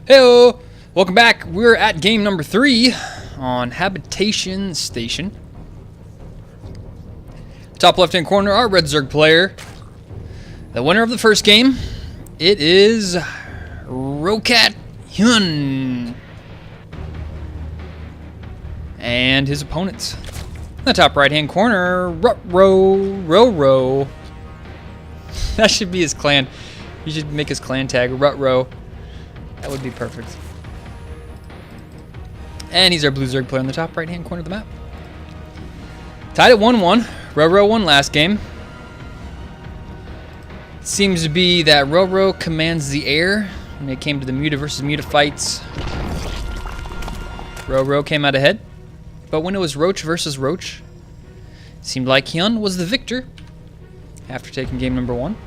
Heyo! Welcome back. We're at game number 3 on Habitation Station. Top left-hand corner, our red Zerg player. The winner of the first game, it is RorO Hyun. And his opponents. In the top right-hand corner, RorO. That should be his clan. You should make his clan tag, RorO. That would be perfect. And he's our blue Zerg player in the top right-hand corner of the map. Tied at 1-1. RorO won last game. Seems to be that RorO commands the air when it came to the Muta versus Muta fights. RorO came out ahead. But when it was Roach versus Roach, it seemed like Hyun was the victor after taking game number 1.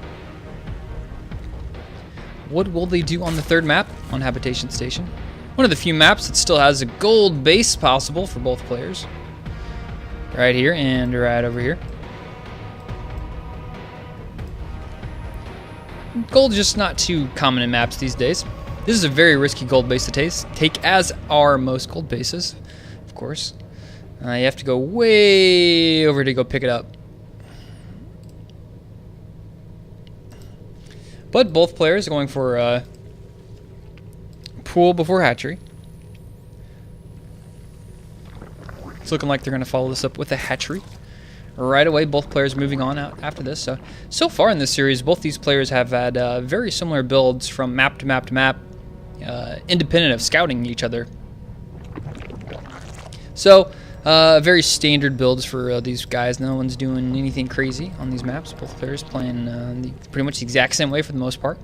What will they do on the third map on Habitation Station? One of the few maps that still has a gold base possible for both players. Right here and right over here. Gold is just not too common in maps these days. This is a very risky gold base to take, as are most gold bases, of course. You have to go way over to go pick it up. But both players are going for pool before hatchery. It's looking like they're going to follow this up with a hatchery. Right away, both players moving on out after this. So far in this series, both these players have had very similar builds from map to map to map, independent of scouting each other. So, very standard builds for these guys. No one's doing anything crazy on these maps. Both players playing pretty much the exact same way for the most part.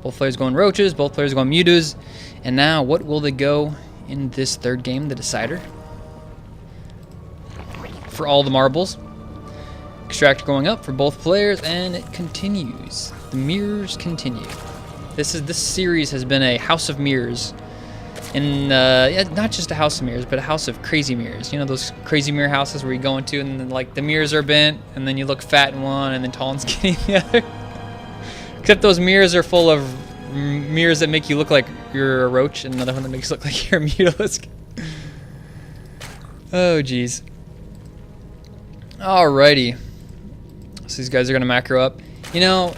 Both players going Roaches, both players going Mutas. And now, what will they go in this third game, the decider? For all the marbles. Extractor going up for both players, and it continues. The mirrors continue. This series has been a house of mirrors. And not just a house of mirrors, but a house of crazy mirrors. You know those crazy mirror houses where you go into and then, like, the mirrors are bent, and then you look fat in one, and then tall and skinny in the other. Except those mirrors are full of mirrors that make you look like you're a roach, and another one that makes you look like you're a mutalisk. Oh, jeez. Alrighty. So these guys are gonna macro up. You know,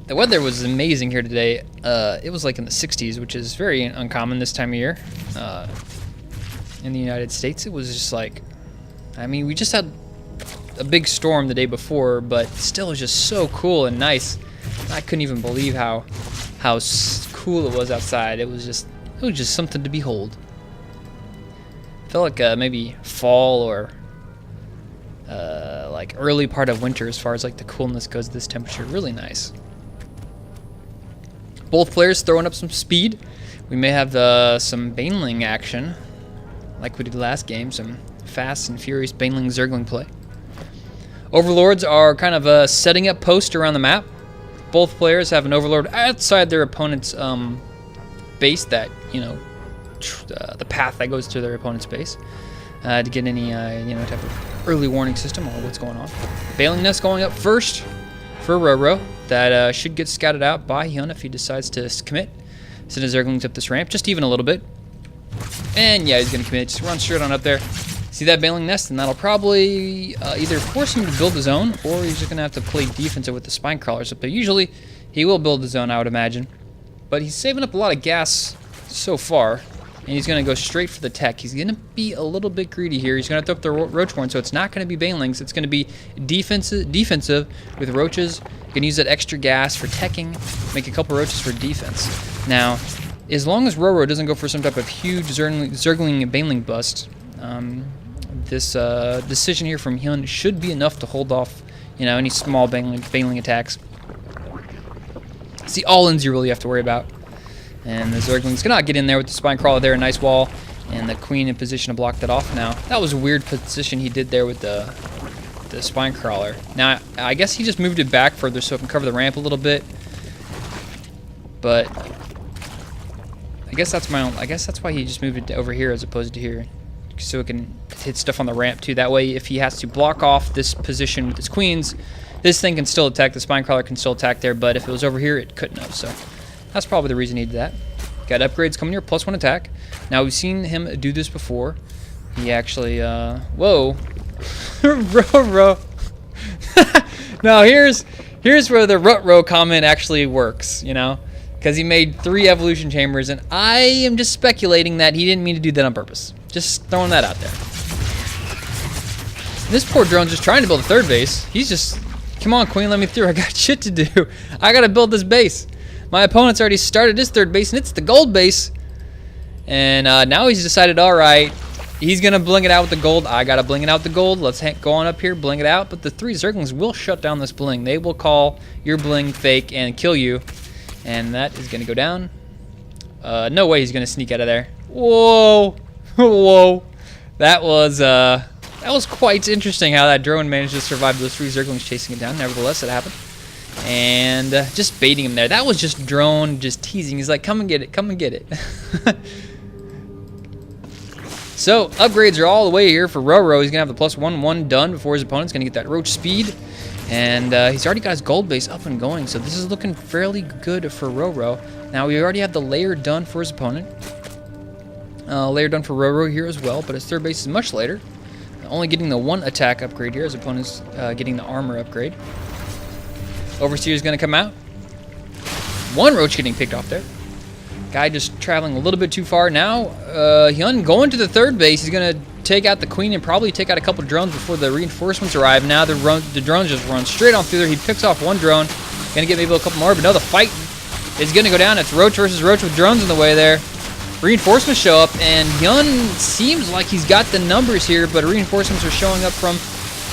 the weather was amazing here today. It was like in the 60s, which is very uncommon this time of year. In the United States, it was just like, I mean, we just had a big storm the day before, but still it was just so cool and nice. I couldn't even believe how cool it was outside. It was just something to behold. Felt like maybe fall or like early part of winter as far as like the coolness goes. This temperature, really nice. Both players throwing up some speed. We may have some Baneling action, like we did last game. Some fast and furious Baneling Zergling play. Overlords are kind of setting up post around the map. Both players have an Overlord outside their opponent's base. That, you know, the path that goes to their opponent's base to get any type of early warning system or what's going on. Baneling Nest going up first for RorO. That should get scouted out by Hyun if he decides to commit. Send his Zerglings up this ramp, just even a little bit. And yeah, he's going to commit. Just run straight on up there. See that Baneling Nest, and that'll probably either force him to build his own, or he's just going to have to play defensive with the Spine Crawlers up there. Usually, he will build his own, I would imagine. But he's saving up a lot of gas so far, and he's going to go straight for the tech. He's going to be a little bit greedy here. He's going to throw up the Roachborn, so it's not going to be Banelings. It's going to be defensive with Roaches. You can use that extra gas for teching, make a couple Roaches for defense. Now, as long as RorO doesn't go for some type of huge Zergling Baneling bust, this decision here from Hyun should be enough to hold off, any small Baneling attacks. It's the all-ins you really have to worry about. And the Zerglings cannot get in there with the Spine Crawler there, a nice wall, and the Queen in position to block that off now. That was a weird position he did there with the Spine Crawler. Now, I guess he just moved it back further so it can cover the ramp a little bit. But I guess that's why he just moved it over here as opposed to here, so it can hit stuff on the ramp too. That way, if he has to block off this position with his queens, this thing can still attack. The Spine Crawler can still attack there, but if it was over here, it couldn't have. So that's probably the reason he did that. Got upgrades coming here, +1 attack. Now we've seen him do this before. He actually, whoa, RorO. Now here's where the RorO comment actually works, you know, because he made 3 evolution chambers, and I am just speculating that he didn't mean to do that on purpose. Just throwing that out there. This poor drone's just trying to build a 3rd base. He's just, come on, Queen, let me through. I got shit to do. I gotta build this base. My opponent's already started his 3rd base, and it's the gold base. And now he's decided, all right, he's gonna bling it out with the gold. I gotta bling it out with the gold. Let's go on up here, bling it out. But the 3 Zerglings will shut down this bling. They will call your bling fake and kill you. And that is gonna go down. No way he's gonna sneak out of there. Whoa, whoa. That was quite interesting how that drone managed to survive those 3 Zerglings chasing it down. Nevertheless, it happened. And just baiting him there. That was just drone, just teasing. He's like, come and get it, come and get it. So, upgrades are all the way here for RorO. He's going to have the +1/1 done before his opponent's going to get that roach speed. And he's already got his gold base up and going, so this is looking fairly good for RorO. Now, we already have the layer done for his opponent. Layer done for RorO here as well, but his 3rd base is much later. Only getting the 1 attack upgrade here. His opponent's getting the armor upgrade. Overseer is going to come out. 1 roach getting picked off there. Guy just traveling a little bit too far. Now, Hyun going to the 3rd base. He's going to take out the queen and probably take out a couple drones before the reinforcements arrive. Now the drones just run straight on through there. He picks off 1 drone. Going to get maybe a couple more, but no, the fight is going to go down. It's roach versus roach with drones in the way there. Reinforcements show up, and Hyun seems like he's got the numbers here, but reinforcements are showing up from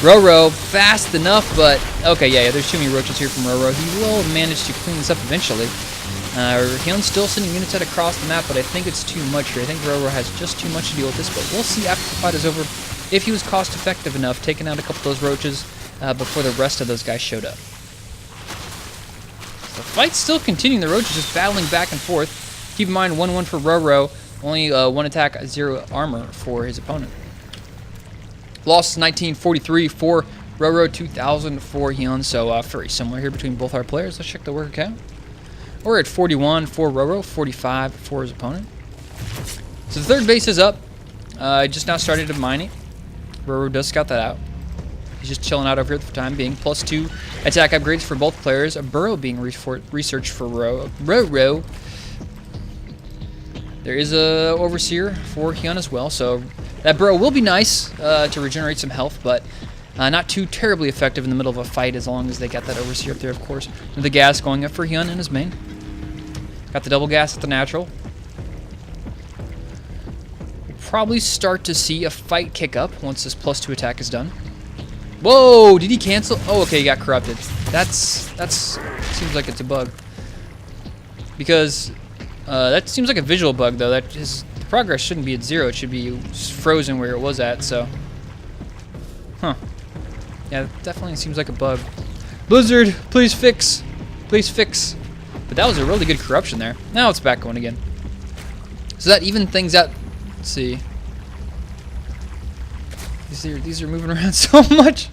RorO fast enough, but okay, yeah, there's too many roaches here from RorO. He will manage to clean this up eventually. Hyun's still sending units out across the map, but I think it's too much here. I think RorO has just too much to deal with this, but we'll see after the fight is over if he was cost-effective enough, taking out a couple of those roaches before the rest of those guys showed up. The fight's still continuing. The roaches just battling back and forth. Keep in mind, 1/1 for RorO, only 1 attack, 0 armor for his opponent. Loss 1943 for RorO, 2000 for Hyun, so very similar here between both our players. Let's check the worker count. We're at 41 for RorO, 45 for his opponent. So the 3rd base is up. Just now started to mine it. RorO does scout that out. He's just chilling out over here for the time being. +2 attack upgrades for both players. A burrow being researched for RorO. There is a overseer for Hyun as well, so that burrow will be nice to regenerate some health, but not too terribly effective in the middle of a fight as long as they got that overseer up there, of course. And the gas going up for Hyun in his main. Got the double gas at the natural. We'll probably start to see a fight kick up once this +2 attack is done. Whoa! Did he cancel? Oh, okay, he got corrupted. That's seems like it's a bug. Because that seems like a visual bug, though. That his progress shouldn't be at 0. It should be frozen where it was at, so. Huh. Yeah, it definitely seems like a bug. Blizzard, please fix. Please fix. But that was a really good corruption there. Now it's back going again. So that even things out. Let's see. These are moving around so much.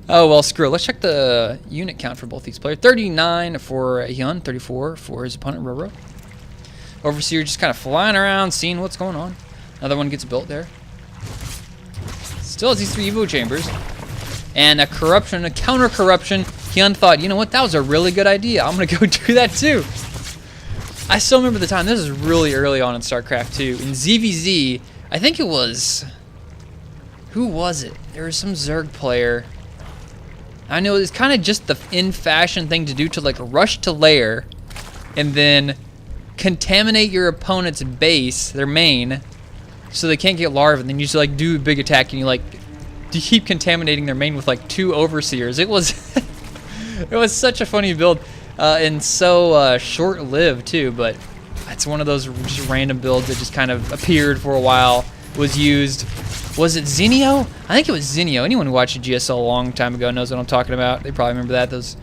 Oh, well, screw it. Let's check the unit count for both these players. 39 for Hyun, 34 for his opponent, RorO. Overseer just kind of flying around, seeing what's going on. Another one gets built there. Still has these 3 Evo chambers. And a corruption, a counter-corruption. Hyun thought, you know what, that was a really good idea. I'm going to go do that too. I still remember the time. This is really early on in StarCraft 2. In ZvZ, I think it was... Who was it? There was some Zerg player. I know it's kind of just the in-fashion thing to do to like rush to lair and then contaminate your opponent's base, their main, so they can't get larvae. And then you just like do a big attack and you keep contaminating their main with like 2 overseers. It was it was such a funny build and so short-lived too. But it's one of those just random builds that just kind of appeared for a while, was used. Was it Zinio? I think it was Zinio. Anyone who watched GSL a long time ago knows what I'm talking about. They probably remember that. Those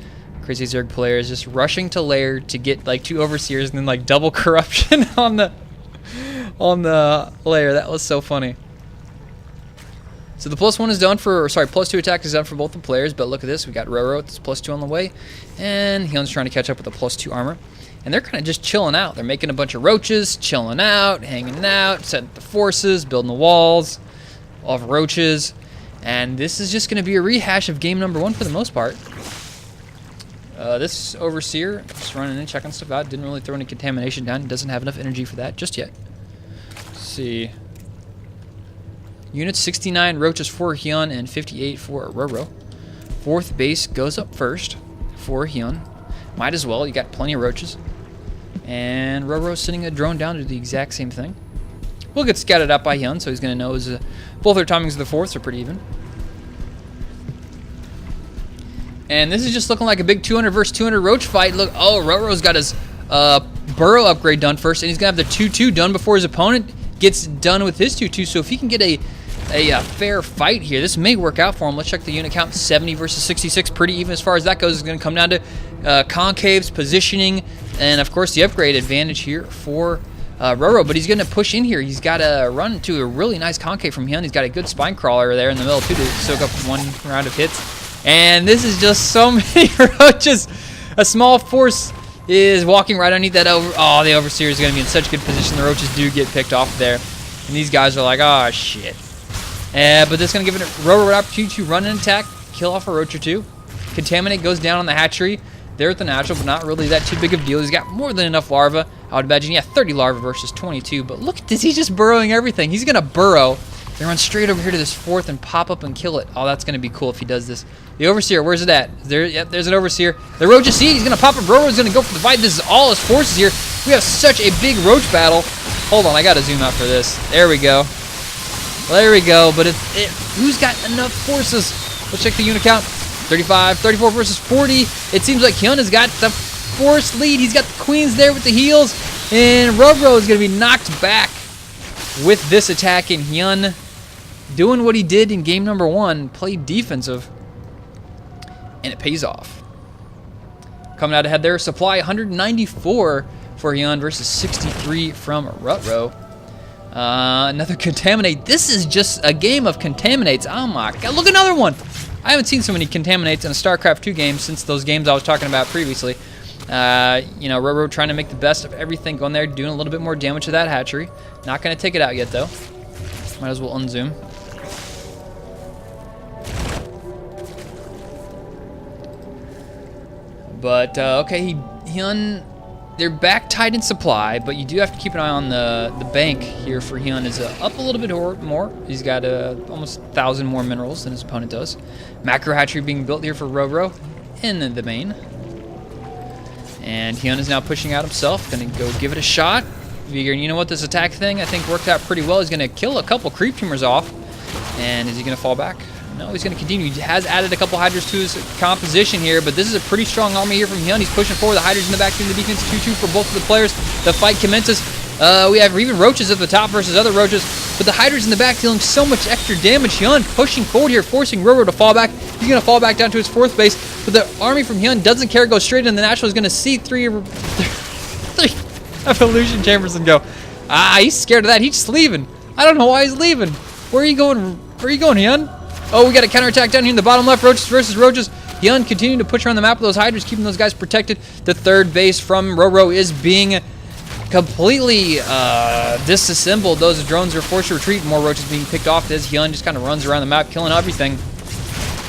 crazy Zerg players just rushing to lair to get like 2 overseers and then like double corruption on the lair. That was so funny. So the +1 is done for, sorry, +2 attack is done for both the players. But look at this. We got RorO with this +2 on the way, and Hyun's trying to catch up with the +2 armor. and they're kind of just chilling out. They're making a bunch of roaches, chilling out, hanging out, setting the forces, building the walls of roaches. And this is just going to be a rehash of game number 1 for the most part. This Overseer, just running in, checking stuff out. Didn't really throw any contamination down. He doesn't have enough energy for that just yet. Let's see. Units 69 roaches for Hyun and 58 for RorO. 4th base goes up first for Hyun. Might as well. You got plenty of roaches. And RorO's sending a drone down to do the exact same thing. We'll get scouted out by Hyun, so he's going to know both their timings of the 4ths are pretty even. And this is just looking like a big 200 versus 200 roach fight. Look, oh, RorO's got his burrow upgrade done first, and he's going to have the 2-2 done before his opponent gets done with his 2-2. So if he can get a fair fight here, this may work out for him. Let's check the unit count. 70 versus 66, pretty even as far as that goes. It's going to come down to concaves, positioning, and of course the upgrade advantage here for RorO. But he's going to push in here. He's got to run to a really nice concave from Hyun. He's got a good spine crawler there in the middle too to soak up 1 round of hits. And this is just so many roaches. A small force is walking right underneath that Oh, the Overseer is going to be in such good position. The roaches do get picked off there. And these guys are like, oh, shit. But this is going to give RorO an opportunity to run an attack, kill off a roach or 2. Contaminate goes down on the hatchery. There at the natural, but not really that too big of a deal. He's got more than enough larvae. I would imagine, yeah, 30 larvae versus 22. But look at this. He's just burrowing everything. He's going to burrow. They run straight over here to this 4th and pop up and kill it. Oh, that's going to be cool if he does this. The Overseer, where's it at? Yep, there's an Overseer. The roach is he's going to pop up. RorO's going to go for the fight. This is all his forces here. We have such a big roach battle. Hold on, I got to zoom out for this. There we go. There we go. But who's got enough forces? Let's check the unit count. 35, 34 versus 40. It seems like Hyun has got the force lead. He's got the queens there with the heals. And RorO is going to be knocked back with this attack. And Hyun doing what he did in game number 1, played defensive, and it pays off. Coming out ahead there, supply 194 for Hyun versus 63 from RorO. Another contaminate. This is just a game of contaminates. Oh my god, look, another one. I haven't seen so many contaminates in a StarCraft 2 game since those games I was talking about previously. You know, RorO trying to make the best of everything, going there, doing a little bit more damage to that hatchery. Not going to take it out yet, though. Might as well unzoom. But, okay, Hyun, they're back tight in supply, but you do have to keep an eye on the bank here for Hyun. Is up a little bit more. He's got almost 1,000 more minerals than his opponent does. Macro hatchery being built here for RorO in the main. And Hyun is now pushing out himself. Going to go give it a shot. Figuring, you know what, this attack thing I think worked out pretty well. He's going to kill a couple creep tumors off. And is he going to fall back? No, he's going to continue. He has added a couple Hydras to his composition here, but this is a pretty strong army here from Hyun. He's pushing forward. The Hydras in the back doing the defense 2-2 for both of the players. The fight commences. We have even roaches at the top versus other roaches, but the Hydras in the back dealing so much extra damage. Hyun pushing forward here, forcing RorO to fall back. He's going to fall back down to his 4th base, but the army from Hyun doesn't care. Goes straight in the natural. He's going to see three evolution chambers and go, he's scared of that. He's just leaving. I don't know why he's leaving. Where are you going? Where are you going, Hyun? Oh, we got a counterattack down here in the bottom left. Roaches versus roaches. Hyun continuing to push around the map with those Hydras, keeping those guys protected. The 3rd base from RorO is being completely disassembled. Those drones are forced to retreat. More roaches being picked off as Hyun just kind of runs around the map, killing everything.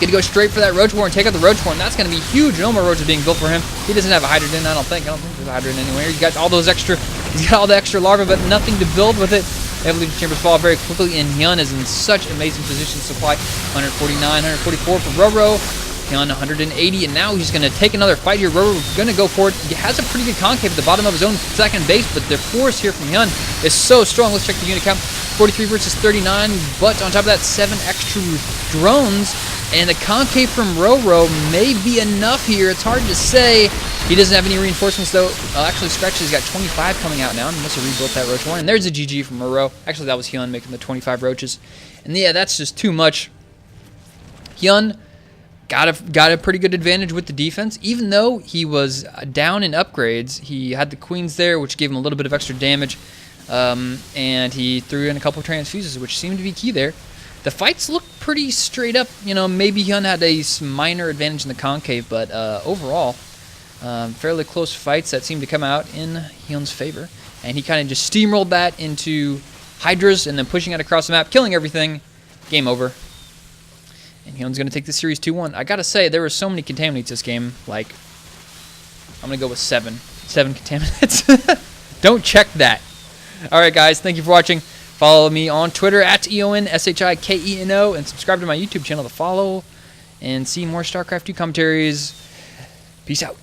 Gonna go straight for that roach horn, take out the roach horn. That's gonna be huge. No more roaches being built for him. He doesn't have a hydrogen, I don't think there's a hydrogen anywhere. He's got all the extra larvae, but nothing to build with it. Evolution chambers fall very quickly, and Hyun is in such amazing position to supply. 149, 144 for RorO. Hyun 180, and now he's going to take another fight here. RorO going to go for it. He has a pretty good concave at the bottom of his own 2nd base, but the force here from Hyun is so strong. Let's check the unit count. 43 versus 39, but on top of that, 7 extra drones, and the concave from RorO may be enough here. It's hard to say. He doesn't have any reinforcements, though. Actually, Scratchy's got 25 coming out now, and he must have rebuilt that roach horn. And there's a GG from RorO. Actually, that was Hyun making the 25 roaches. And yeah, that's just too much. Hyun got a pretty good advantage with the defense. Even though he was down in upgrades, he had the queens there, which gave him a little bit of extra damage. And he threw in a couple transfuses, which seemed to be key there. The fights look pretty straight up. You know, maybe Hyun had a minor advantage in the concave, but overall, Fairly close fights that seemed to come out in Hyun's favor. And he kind of just steamrolled that into Hydras and then pushing it across the map, killing everything. Game over. And Hyun's going to take the series 2-1. I got to say, there were so many contaminates this game. Like, I'm going to go with 7. 7 contaminates. Don't check that. All right, guys. Thank you for watching. Follow me on Twitter at EonShiKeno and subscribe to my YouTube channel to follow and see more StarCraft 2 commentaries. Peace out.